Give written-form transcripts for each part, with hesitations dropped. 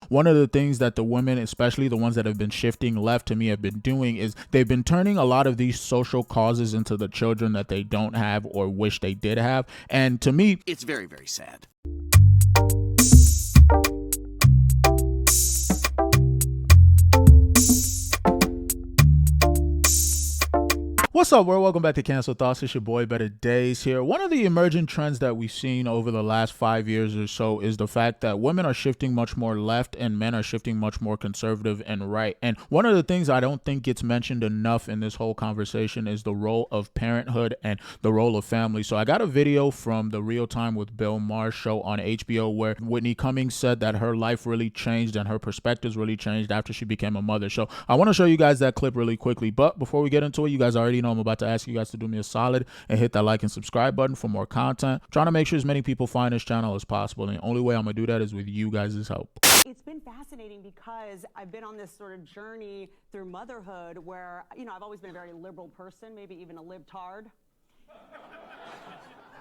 one of the things that the women, especially the ones that have been shifting left to me, have been doing is they've been turning a lot of these social causes into the children that they don't have or wish they did have. And to me, it's very, very sad. What's up, world? Welcome back to Cancel Thoughts. It's your boy Better Days here. One of the emerging trends that we've seen over the last 5 years or so is the fact that women are shifting much more left and men are shifting much more conservative and right. And one of the things I don't think gets mentioned enough in this whole conversation is the role of parenthood and the role of family. So I got a video from the Real Time with Bill Maher show on HBO where Whitney Cummings said that her life really changed and her perspectives really changed after she became a mother. So I want to show you guys that clip really quickly. But before we get into it, you guys already know I'm about to ask you guys to do me a solid and hit that like and subscribe button for more content. Trying to make sure as many people find this channel as possible, and the only way I'm gonna do that is with you guys' help. It's been fascinating because I've been on this sort of journey through motherhood where, you know, I've always been a very liberal person, maybe even a libtard.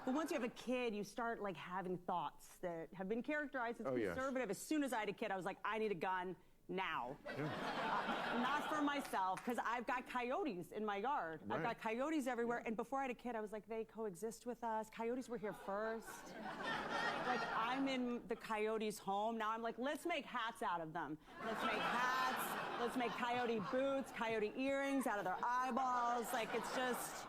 But once you have a kid, you start like having thoughts that have been characterized as conservative. As soon as I had a kid, I was like, I need a gun now. Not for myself, because I've got coyotes in my yard. Right. I've got coyotes everywhere. And before I had a kid, I was like, they coexist with us. Coyotes were here first. Like, I'm in the coyotes' home. Now I'm like, let's make hats out of them. Let's make hats. Let's make coyote boots, coyote earrings out of their eyeballs. Like, it's just...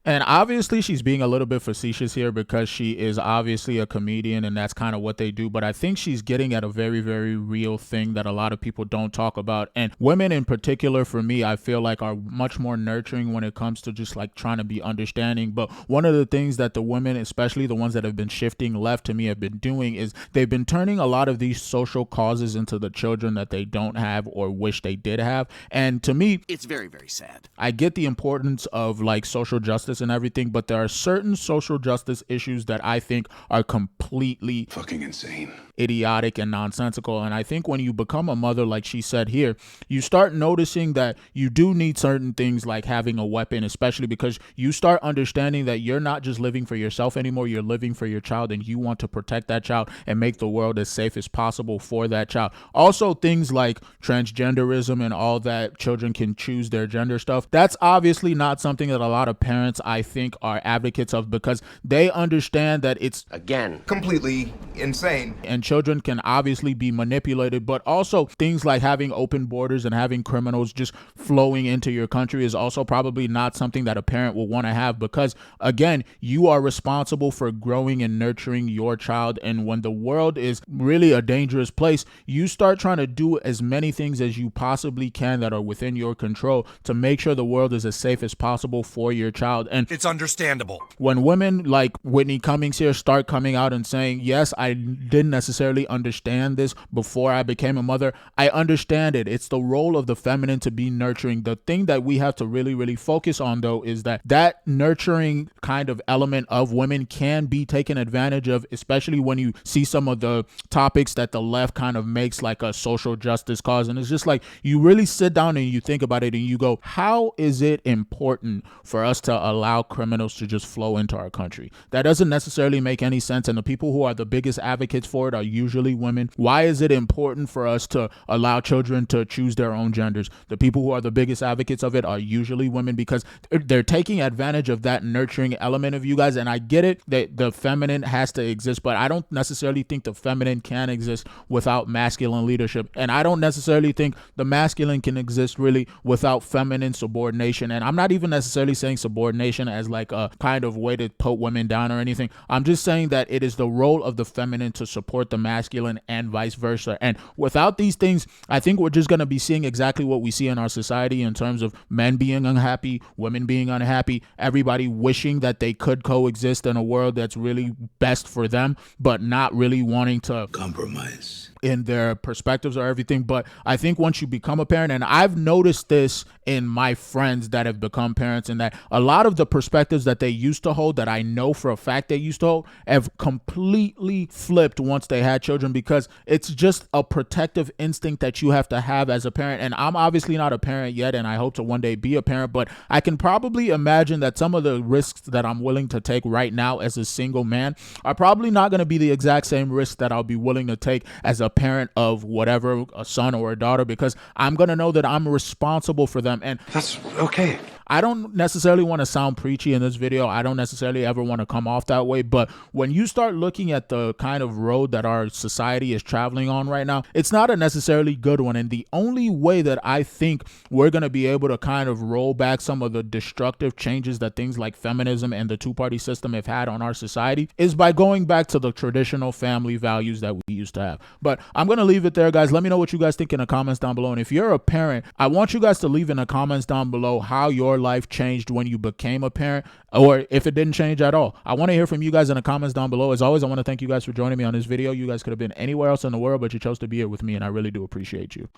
And obviously she's being a little bit facetious here because she is obviously a comedian and that's kind of what they do. But I think she's getting at a very, very real thing that a lot of people don't talk about. And women in particular, for me, I feel like are much more nurturing when it comes to just like trying to be understanding. But one of the things that the women, especially the ones that have been shifting left to me, have been doing is they've been turning a lot of these social causes into the children that they don't have or wish they did have. And to me, it's very, very sad. I get the importance of like social justice and everything, but there are certain social justice issues that I think are completely fucking insane, idiotic and nonsensical. And I think when you become a mother, like she said here, you start noticing that you do need certain things like having a weapon, especially because you start understanding that you're not just living for yourself anymore, you're living for your child and you want to protect that child and make the world as safe as possible for that child. Also, things like transgenderism and all that, children can choose their gender stuff. That's obviously not something that a lot of parents, I think, are advocates of because they understand that it's, again, completely insane. And children can obviously be manipulated, but also things like having open borders and having criminals just flowing into your country is also probably not something that a parent will want to have because, again, you are responsible for growing and nurturing your child. And when the world is really a dangerous place, you start trying to do as many things as you possibly can that are within your control to make sure the world is as safe as possible for your child. And it's understandable. When women like Whitney Cummings here start coming out and saying, yes, I didn't necessarily understand this before I became a mother, I understand it. It's the role of the feminine to be nurturing. The thing that we have to really, really focus on, though, is that nurturing kind of element of women can be taken advantage of, especially when you see some of the topics that the left kind of makes like a social justice cause. And it's just like you really sit down and you think about it and you go, how is it important for us to allow criminals to just flow into our country? That doesn't necessarily make any sense. And the people who are the biggest advocates for it are usually women. Why is it important for us to allow children to choose their own genders? The people who are the biggest advocates of it are usually women because they're taking advantage of that nurturing element of you guys. And I get it that the feminine has to exist, but I don't necessarily think the feminine can exist without masculine leadership. And I don't necessarily think the masculine can exist really without feminine subordination. And I'm not even necessarily saying subordination as like a kind of way to put women down or anything. I'm just saying that it is the role of the feminine to support the masculine and vice versa. And without these things, I think we're just going to be seeing exactly what we see in our society in terms of men being unhappy, women being unhappy, everybody wishing that they could coexist in a world that's really best for them, but not really wanting to compromise in their perspectives or everything. But I think once you become a parent, and I've noticed this in my friends that have become parents, and that a lot of the perspectives that they used to hold, that I know for a fact they used to hold, have completely flipped once they had children, because it's just a protective instinct that you have to have as a parent. And I'm obviously not a parent yet, and I hope to one day be a parent, but I can probably imagine that some of the risks that I'm willing to take right now as a single man are probably not going to be the exact same risks that I'll be willing to take as a parent of whatever, a son or a daughter, because I'm going to know that I'm responsible for them. And That's okay. I don't necessarily want to sound preachy in this video. I don't necessarily ever want to come off that way. But when you start looking at the kind of road that our society is traveling on right now, it's not a necessarily good one. And the only way that I think we're going to be able to kind of roll back some of the destructive changes that things like feminism and the two-party system have had on our society is by going back to the traditional family values that we used to have. But I'm going to leave it there, guys. Let me know what you guys think in the comments down below. And if you're a parent, I want you guys to leave in the comments down below how your life changed when you became a parent, or if it didn't change at all. I want to hear from you guys in the comments down below. As always, I want to thank you guys for joining me on this video. You guys could have been anywhere else in the world, but you chose to be here with me, and I really do appreciate you.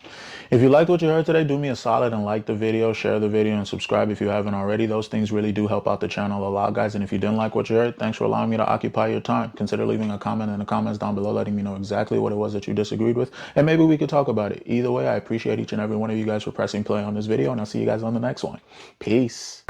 If you liked what you heard today, do me a solid and like the video, share the video, and subscribe if you haven't already. Those things really do help out the channel a lot, guys. And if you didn't like what you heard, thanks for allowing me to occupy your time. Consider leaving a comment in the comments down below, letting me know exactly what it was that you disagreed with, and maybe we could talk about it. Either way, I appreciate each and every one of you guys for pressing play on this video, and I'll see you guys on the next one. Peace.